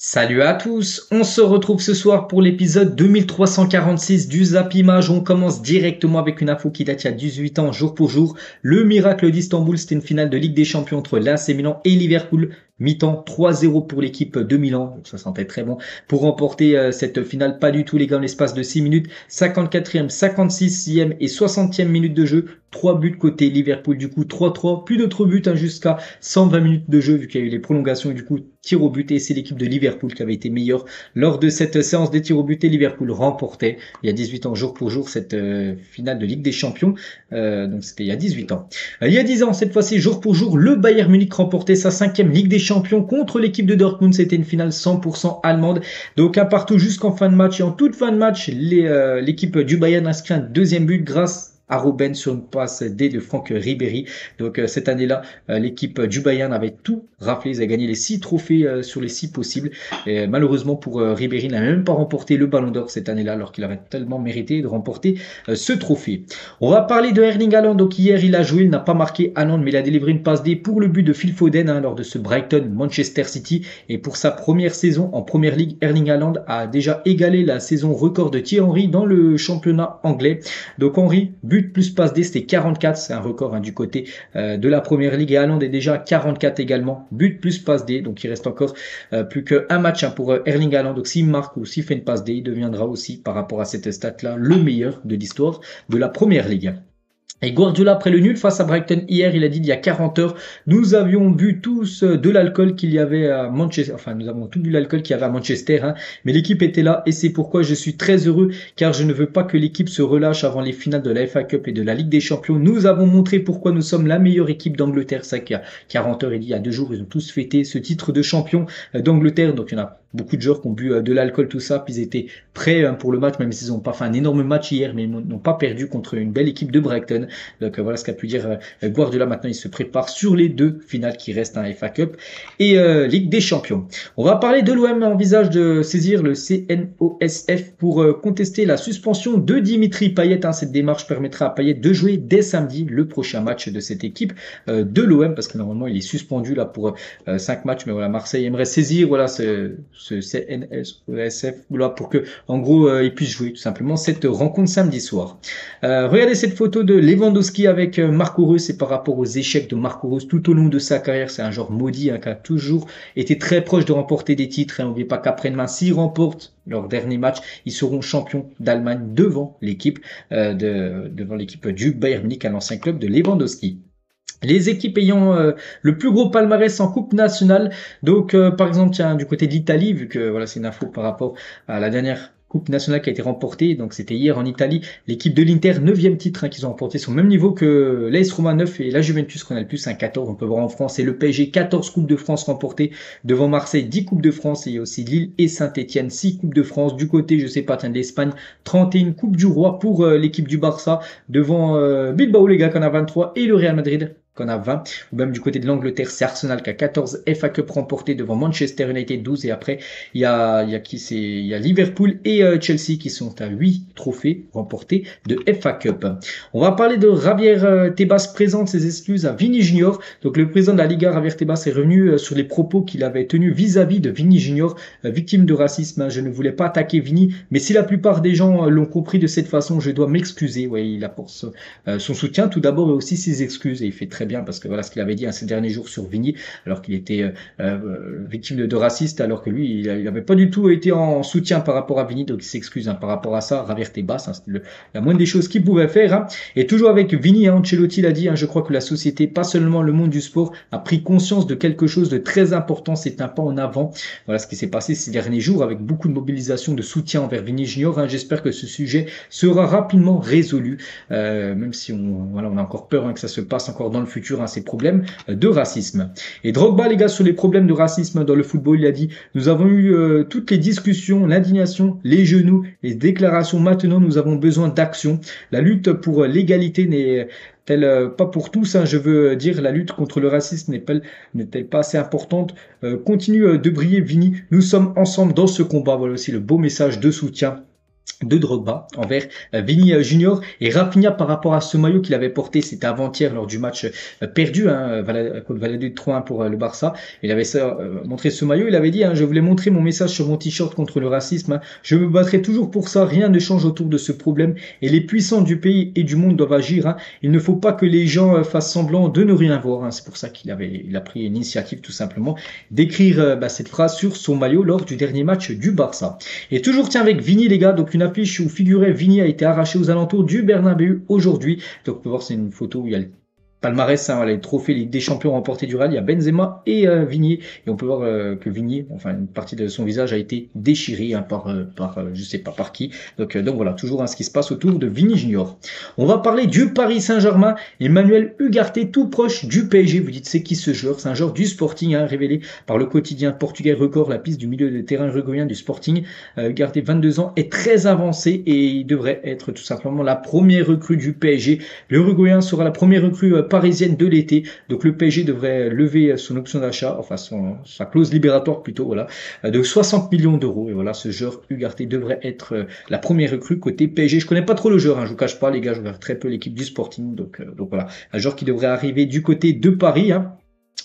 Salut à tous, on se retrouve ce soir pour l'épisode 2346 du Zap Image. On commence directement avec une info qui date il y a 18 ans, jour pour jour. Le miracle d'Istanbul, c'était une finale de Ligue des Champions entre l'AC Milan et Liverpool. Mi-temps 3-0 pour l'équipe de Milan, ça sentait très bon, pour remporter cette finale. Pas du tout les gars, en l'espace de 6 minutes, 54e, 56e et 60e minute de jeu. 3 buts côté Liverpool, du coup 3-3, plus d'autres buts jusqu'à 120 minutes de jeu vu qu'il y a eu les prolongations et du coup tir au but, et c'est l'équipe de Liverpool qui avait été meilleure lors de cette séance des tirs au but et Liverpool remportait il y a 18 ans jour pour jour cette finale de Ligue des Champions, donc c'était il y a 18 ans. Il y a 10 ans cette fois-ci jour pour jour, le Bayern Munich remportait sa 5e Ligue des Champions contre l'équipe de Dortmund. C'était une finale 100% allemande, donc un partout jusqu'en fin de match, et en toute fin de match l'équipe du Bayern inscrit un deuxième but grâce à Robben sur une passe D de Franck Ribéry. Donc cette année-là, l'équipe du Bayern avait tout raflé. Ils avaient gagné les 6 trophées sur les 6 possibles. Et malheureusement pour Ribéry, il n'a même pas remporté le Ballon d'Or cette année-là, alors qu'il avait tellement mérité de remporter ce trophée. On va parler de Erling Haaland. Donc hier, il a joué, il n'a pas marqué Haaland, mais il a délivré une passe D pour le but de Phil Foden lors de ce Brighton-Manchester City. Et pour sa première saison en Première Ligue, Erling Haaland a déjà égalé la saison record de Thierry Henry dans le championnat anglais. Donc Henry, but plus passe D, c'était 44, c'est un record du côté de la Première Ligue, et Haaland est déjà à 44 également, but plus passe D, donc il reste encore plus qu'un match pour Erling Haaland. Donc s'il marque ou s'il fait une passe D, il deviendra aussi par rapport à cette stat-là le meilleur de l'histoire de la Première Ligue. Et Guardiola, après le nul face à Brighton hier, il a dit il y a 40 heures, nous avions bu tous de l'alcool qu'il y avait à Manchester, enfin nous avons tous bu l'alcool qu'il y avait à Manchester, mais l'équipe était là et c'est pourquoi je suis très heureux, car je ne veux pas que l'équipe se relâche avant les finales de la FA Cup et de la Ligue des Champions. Nous avons montré pourquoi nous sommes la meilleure équipe d'Angleterre. C'est ça qu'il y a 40 heures, il y a 2 jours, ils ont tous fêté ce titre de champion d'Angleterre. Donc il y en a beaucoup de joueurs qui ont bu de l'alcool, tout ça, puis ils étaient prêts pour le match, même s'ils n'ont pas fait un énorme match hier, mais ils n'ont pas perdu contre une belle équipe de Brighton. Donc voilà ce qu'a pu dire Guardiola. Maintenant il se prépare sur les 2 finales qui restent, FA Cup et Ligue des Champions. On va parler de l'OM, envisage de saisir le CNOSF pour contester la suspension de Dimitri Payet. Cette démarche permettra à Payet de jouer dès samedi le prochain match de cette équipe de l'OM, parce que normalement il est suspendu là pour 5 matchs, mais voilà, Marseille aimerait saisir ce CNOSF là pour que en gros il puisse jouer tout simplement cette rencontre samedi soir. Regardez cette photo de Lewandowski avec Marco Reus, et par rapport aux échecs de Marco Reus tout au long de sa carrière, c'est un joueur maudit qui a toujours été très proche de remporter des titres. N'oubliez pas qu'après-demain, s'ils remportent leur dernier match, ils seront champions d'Allemagne devant l'équipe du Bayern Munich, à l'ancien club de Lewandowski. Les équipes ayant le plus gros palmarès en coupe nationale, donc par exemple tiens, du côté de l'Italie, vu que voilà, c'est une info par rapport à la dernière Coupe nationale qui a été remportée, donc c'était hier en Italie, l'équipe de l'Inter, 9e titre qu'ils ont remporté, sur le même niveau que l'AS Roma 9 et la Juventus qu'on a le plus, 14, on peut voir en France, et le PSG, 14 Coupes de France remportées, devant Marseille, 10 Coupes de France, et il y a aussi Lille et Saint-Etienne, 6 Coupes de France, du côté, je sais pas, de l'Espagne, 31 Coupes du Roi pour l'équipe du Barça, devant Bilbao les gars qu'on a 23, et le Real Madrid qu'on a 20, ou même du côté de l'Angleterre, c'est Arsenal qui a 14 FA Cup remportés devant Manchester United 12, et après il y a Liverpool et Chelsea qui sont à 8 trophées remportés de FA Cup. On va parler de Javier Tebas présente ses excuses à Vini Junior. Donc le président de la Liga, Javier Tebas, est revenu sur les propos qu'il avait tenus vis-à-vis de Vini Junior, victime de racisme. Je ne voulais pas attaquer Vini, mais si la plupart des gens l'ont compris de cette façon, je dois m'excuser. Ouais, il apporte son soutien tout d'abord, et aussi ses excuses, et il fait très bien, parce que voilà ce qu'il avait dit ces derniers jours sur Vini, alors qu'il était victime de raciste, alors que lui il n'avait pas du tout été en soutien par rapport à Vini, donc il s'excuse par rapport à ça. Javier Tebas, c'était la moindre des choses qu'il pouvait faire. Et toujours avec Vini, Ancelotti l'a dit, je crois que la société, pas seulement le monde du sport, a pris conscience de quelque chose de très important. C'est un pas en avant. Voilà ce qui s'est passé ces derniers jours, avec beaucoup de mobilisation de soutien envers Vini Junior. J'espère que ce sujet sera rapidement résolu, même si on a encore peur que ça se passe encore dans le futur, ces problèmes de racisme. Et Drogba, les gars, sur les problèmes de racisme dans le football, il a dit: nous avons eu toutes les discussions, l'indignation, les genoux, les déclarations. Maintenant, nous avons besoin d'action. La lutte pour l'égalité n'est-elle pas pour tous, je veux dire, la lutte contre le racisme n'est-elle pas assez importante? Continue de briller, Vini. Nous sommes ensemble dans ce combat. Voilà aussi le beau message de soutien de Drogba envers Vini Junior et Rafinha par rapport à ce maillot qu'il avait porté, c'était avant-hier lors du match perdu contre Valladolid 3-1 pour le Barça. Il avait montré ce maillot, il avait dit je voulais montrer mon message sur mon t-shirt contre le racisme, je me battrai toujours pour ça, rien ne change autour de ce problème et les puissants du pays et du monde doivent agir. Il ne faut pas que les gens fassent semblant de ne rien voir. C'est pour ça qu'il a pris une initiative tout simplement d'écrire cette phrase sur son maillot lors du dernier match du Barça. Et toujours tiens avec Vini les gars, donc une affiche où figurait Vini a été arraché aux alentours du Bernabéu aujourd'hui. Donc on peut voir c'est une photo où il y a le palmarès, les trophées Ligue des Champions remportés du Real, il y a Benzema et Vigny, et on peut voir que Vigny, enfin une partie de son visage a été déchirée par je sais pas par qui. Donc voilà, toujours ce qui se passe autour de Vini Junior. On va parler du Paris Saint-Germain. Emmanuel Ugarte, tout proche du PSG. Vous dites c'est qui ce joueur? C'est un joueur du Sporting, révélé par le quotidien portugais Record, la piste du milieu de terrain uruguayen du Sporting. Ugarte, 22 ans, est très avancé et il devrait être tout simplement la première recrue du PSG. Le Uruguayen sera la première recrue parisienne de l'été. Donc le PSG devrait lever son option d'achat, enfin sa clause libératoire plutôt, voilà, de 60 millions d'euros. Et voilà, ce joueur Ugarte devrait être la première recrue côté PSG. Je connais pas trop le joueur, je vous cache pas les gars, je regarde très peu l'équipe du Sporting. Donc voilà, un joueur qui devrait arriver du côté de Paris.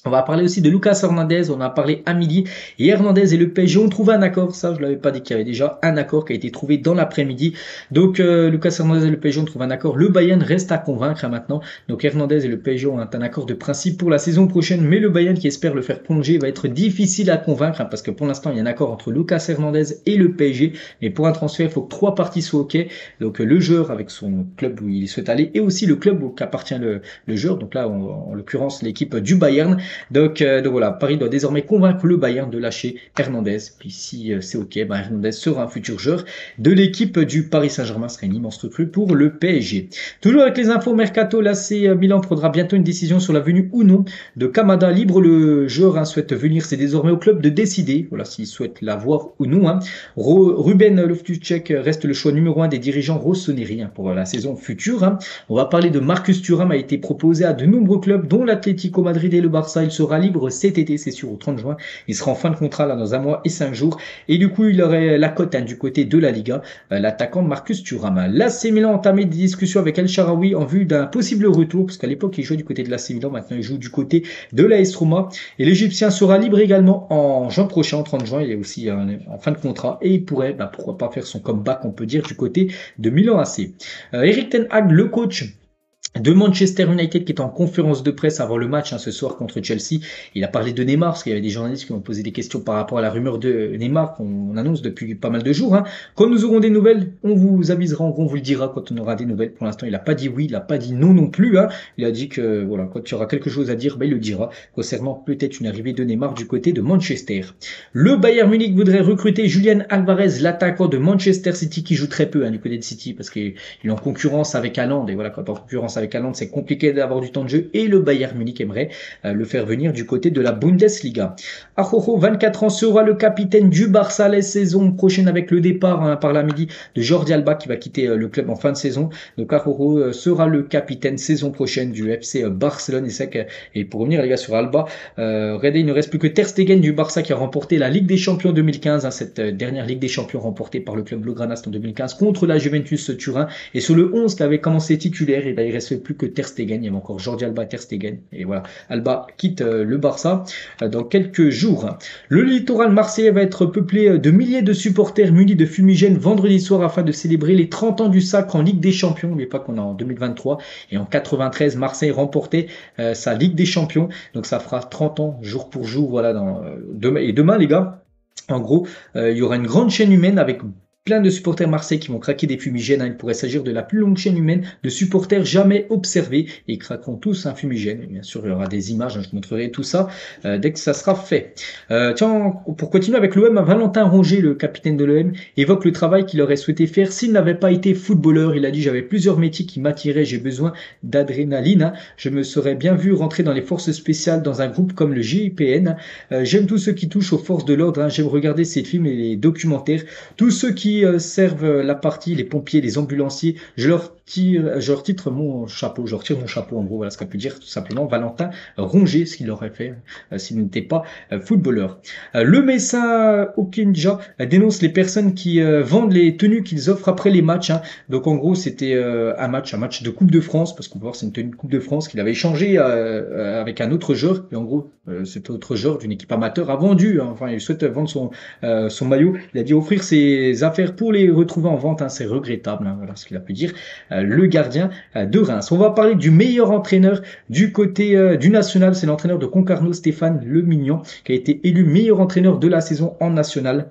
On va parler aussi de Lucas Hernandez, on a parlé à midi, et Hernandez et le PSG ont trouvé un accord, ça je l'avais pas dit qu'il y avait déjà un accord qui a été trouvé dans l'après-midi. Donc Lucas Hernandez et le PSG ont trouvé un accord, le Bayern reste à convaincre maintenant, donc Hernandez et le PSG ont un accord de principe pour la saison prochaine, mais le Bayern qui espère le faire prolonger va être difficile à convaincre, parce que pour l'instant il y a un accord entre Lucas Hernandez et le PSG, mais pour un transfert il faut que 3 parties soient ok, donc le joueur avec son club où il souhaite aller, et aussi le club où appartient le joueur, donc là en l'occurrence l'équipe du Bayern. Donc voilà, Paris doit désormais convaincre le Bayern de lâcher Hernandez. Puis si c'est ok, Hernandez sera un futur joueur de l'équipe du Paris Saint-Germain, ce serait une immense recrue pour le PSG. Toujours avec les infos mercato, l'AC Milan prendra bientôt une décision sur la venue ou non de Kamada. Libre le joueur souhaite venir, c'est désormais au club de décider, voilà, s'il souhaite la voir ou non. Ruben Loftus-Cheek reste le choix numéro 1 des dirigeants rossoneri pour la saison future. On va parler de Marcus Thuram, a été proposé à de nombreux clubs, dont l'Atlético Madrid et le Barça. Il sera libre cet été, c'est sûr, au 30 juin. Il sera en fin de contrat là dans 1 mois et 5 jours. Et du coup, il aurait la cote du côté de la Liga, l'attaquant Marcus Thuram. L'AC Milan a entamé des discussions avec El Shaarawy en vue d'un possible retour, parce qu'à l'époque, il jouait du côté de l'AC Milan, maintenant il joue du côté de l'AS Roma. Et l'Égyptien sera libre également en juin prochain, en 30 juin. Il est aussi en fin de contrat et il pourrait, pourquoi pas, faire son comeback, on peut dire, du côté de Milan AC. Erik ten Hag, le coach de Manchester United, qui est en conférence de presse avant le match ce soir contre Chelsea. Il a parlé de Neymar, parce qu'il y avait des journalistes qui ont posé des questions par rapport à la rumeur de Neymar qu'on annonce depuis pas mal de jours. Quand nous aurons des nouvelles, on vous avisera, on vous le dira quand on aura des nouvelles. Pour l'instant, il n'a pas dit oui, il n'a pas dit non non plus. Il a dit que voilà, quand il y aura quelque chose à dire, il le dira concernant peut-être une arrivée de Neymar du côté de Manchester. Le Bayern Munich voudrait recruter Julian Alvarez, l'attaquant de Manchester City, qui joue très peu du côté de City, parce qu'il est en concurrence avec Haaland, et voilà, quand en concurrence avec Haaland, c'est compliqué d'avoir du temps de jeu, et le Bayern Munich aimerait le faire venir du côté de la Bundesliga. Araujo, 24 ans, sera le capitaine du Barça la saison prochaine, avec le départ par la midi de Jordi Alba qui va quitter le club en fin de saison. Donc Araujo sera le capitaine saison prochaine du FC Barcelone. Et pour revenir les gars sur Alba, regardez, il ne reste plus que Ter Stegen du Barça qui a remporté la Ligue des Champions 2015, cette dernière Ligue des Champions remportée par le club Blaugrana en 2015 contre la Juventus Turin. Et sur le 11 qui avait commencé titulaire, et il reste plus que Ter Stegen, il y avait encore Jordi Alba, Ter Stegen, et voilà, Alba quitte le Barça dans quelques jours. Le littoral marseillais va être peuplé de milliers de supporters munis de fumigènes vendredi soir afin de célébrer les 30 ans du Sacre en Ligue des Champions. N'oubliez pas qu'on est en 2023 et en 93, Marseille remportait sa Ligue des Champions, donc ça fera 30 ans jour pour jour, voilà, demain les gars, en gros, il y aura une grande chaîne humaine avec plein de supporters marseillais qui vont craquer des fumigènes. Il pourrait s'agir de la plus longue chaîne humaine de supporters jamais observée. Et ils craqueront tous un fumigène. Et bien sûr, il y aura des images. Je vous montrerai tout ça dès que ça sera fait. Tiens, pour continuer avec l'OM, Valentin Rongier, le capitaine de l'OM, évoque le travail qu'il aurait souhaité faire s'il n'avait pas été footballeur. Il a dit: j'avais plusieurs métiers qui m'attiraient. J'ai besoin d'adrénaline. Je me serais bien vu rentrer dans les forces spéciales dans un groupe comme le GIPN. J'aime tout ce qui touche aux forces de l'ordre. J'aime regarder ces films et les documentaires. Tous ceux qui qui servent la partie, les pompiers, les ambulanciers, je leur titre mon chapeau, je leur tire mon chapeau en gros, voilà ce qu'on peut dire tout simplement. Valentin Rongier, ce qu'il aurait fait s'il n'était pas footballeur. Le médecin Okinja dénonce les personnes qui vendent les tenues qu'ils offrent après les matchs. Hein. Donc en gros c'était un match de Coupe de France, parce qu'on peut voir c'est une tenue de Coupe de France qu'il avait échangé avec un autre joueur, et en gros cet autre joueur d'une équipe amateur a vendu, hein. Enfin il souhaite vendre son maillot, il a dit offrir ses affaires pour les retrouver en vente, hein. C'est regrettable, hein. Voilà ce qu'il a pu dire. Le gardien de Reims. On va parler du meilleur entraîneur du côté du national, c'est l'entraîneur de Concarneau, Stéphane Le Mignon, qui a été élu meilleur entraîneur de la saison en national.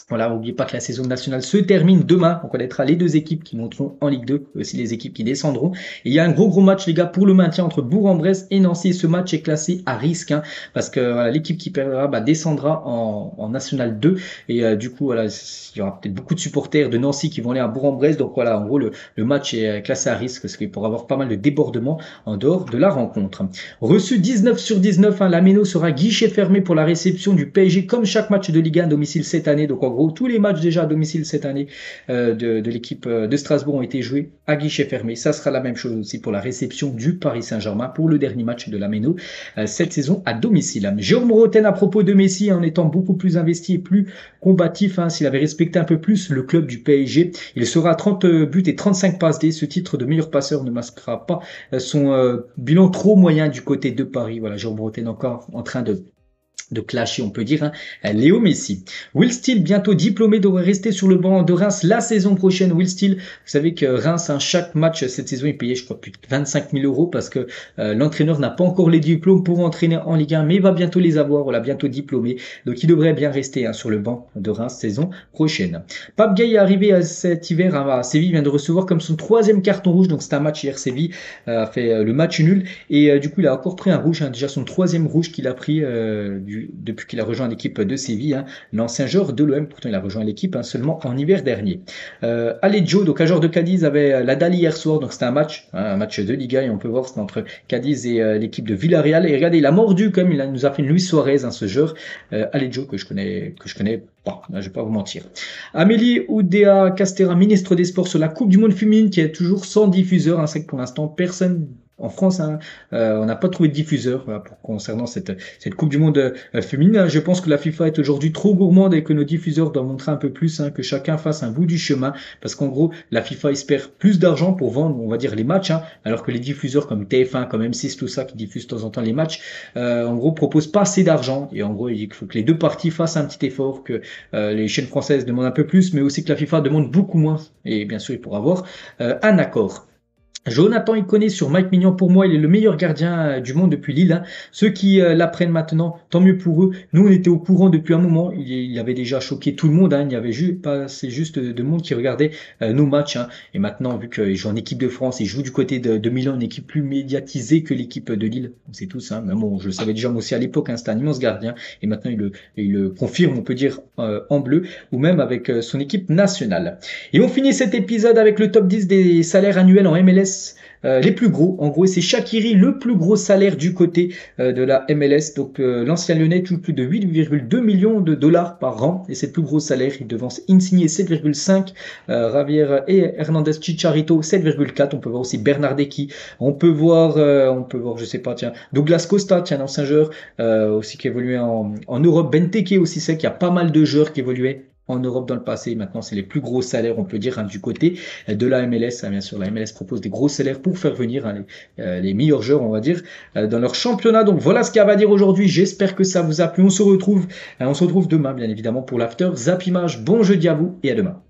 Voilà, n'oubliez pas que la saison nationale se termine demain. On connaîtra les deux équipes qui monteront en Ligue 2, aussi les équipes qui descendront. Et il y a un gros match, les gars, pour le maintien entre Bourg-en-Bresse et Nancy. Et ce match est classé à risque, hein, parce que voilà, l'équipe qui perdra descendra en National 2. Et du coup, voilà, il y aura peut-être beaucoup de supporters de Nancy qui vont aller à Bourg-en-Bresse. Donc voilà, en gros, le match est classé à risque, parce qu'il pourra avoir pas mal de débordements en dehors de la rencontre. Reçu 19 sur 19, hein, la Méno sera guichet fermé pour la réception du PSG, comme chaque match de Ligue 1 à domicile cette année. Donc en gros, tous les matchs déjà à domicile cette année de l'équipe de Strasbourg ont été joués à guichet fermé. Ça sera la même chose aussi pour la réception du Paris Saint-Germain pour le dernier match de la Méno cette saison à domicile. Jérôme Roten à propos de Messi, en étant beaucoup plus investi et plus combatif, hein, s'il avait respecté un peu plus le club du PSG, il sera à 30 buts et 35 passes D. Ce titre de meilleur passeur ne masquera pas son bilan trop moyen du côté de Paris. Voilà, Jérôme Roten encore en train de clasher, on peut dire, hein, Léo Messi. Will Steele, bientôt diplômé, devrait rester sur le banc de Reims la saison prochaine. Will Steele, vous savez que Reims, hein, chaque match cette saison, il payait, je crois, plus de 25 000 euros, parce que l'entraîneur n'a pas encore les diplômes pour entraîner en Ligue 1, mais il va bientôt les avoir, voilà, bientôt diplômé. Donc il devrait bien rester, hein, sur le banc de Reims saison prochaine. Pape Gueye est arrivé cet hiver, hein, à Séville, vient de recevoir comme son 3e carton rouge, donc c'est un match hier, Séville a fait le match nul, et du coup il a encore pris un rouge, hein, déjà son 3e rouge qu'il a pris depuis qu'il a rejoint l'équipe de Séville, hein, l'ancien joueur de l'OM. Pourtant il a rejoint l'équipe, hein, seulement en hiver dernier. Alejo, donc un joueur de Cadiz, avait la dalle hier soir, donc c'était un match de Liga, et on peut voir c'était entre Cadiz et l'équipe de Villarreal. Et regardez, il a mordu comme il nous a fait une Luis Suarez, hein, ce joueur Alejo que je connais pas, je vais pas vous mentir. Amélie Oudéa Castera, ministre des Sports, sur la Coupe du Monde féminine qui est toujours sans diffuseur, hein. C'est que pour l'instant personne en France, hein, on n'a pas trouvé de diffuseur, voilà, concernant cette Coupe du Monde féminine. Je pense que la FIFA est aujourd'hui trop gourmande et que nos diffuseurs doivent montrer un peu plus, hein, que chacun fasse un bout du chemin, parce qu'en gros, la FIFA espère plus d'argent pour vendre, on va dire, les matchs, hein, alors que les diffuseurs comme TF1, comme M6, tout ça, qui diffusent de temps en temps les matchs, en gros, proposent pas assez d'argent. Et en gros, il faut que les deux parties fassent un petit effort, que les chaînes françaises demandent un peu plus, mais aussi que la FIFA demande beaucoup moins. Et bien sûr, il pourra avoir un accord. Jonathan Iconé sur Mike Maignan, pour moi il est le meilleur gardien du monde depuis Lille, hein. Ceux qui l'apprennent maintenant, tant mieux pour eux. Nous on était au courant depuis un moment, il avait déjà choqué tout le monde, hein. Il y avait c'est juste de monde qui regardait nos matchs, hein. Et maintenant vu qu'il joue en équipe de France, il joue du côté de Milan, une équipe plus médiatisée que l'équipe de Lille, on sait tous, hein. Mais bon, je le savais déjà moi aussi à l'époque, hein, c'était un immense gardien, et maintenant il le confirme, on peut dire, en bleu, ou même avec son équipe nationale. Et on finit cet épisode avec le top 10 des salaires annuels en MLS. Les plus gros, en gros, c'est Shaqiri, le plus gros salaire du côté de la MLS. Donc l'ancien Lyonnais touche plus de 8,2 millions de dollars par an, et c'est le plus gros salaire. Il devance Insigne 7,5, Javier et Hernandez Chicharito 7,4. On peut voir aussi Bernardeschi. On peut voir, je sais pas, tiens, Douglas Costa, tiens, un ancien joueur aussi qui évoluait en Europe. Benteke aussi, c'est qu'il y a pas mal de joueurs qui évoluaient en Europe dans le passé. Maintenant, c'est les plus gros salaires, on peut dire, hein, du côté de la MLS. Bien sûr, la MLS propose des gros salaires pour faire venir, hein, les meilleurs joueurs, on va dire, dans leur championnat. Donc voilà ce qu'il y a à dire aujourd'hui. J'espère que ça vous a plu. On se retrouve demain, bien évidemment, pour l'after Zap Image. Bon jeudi à vous et à demain.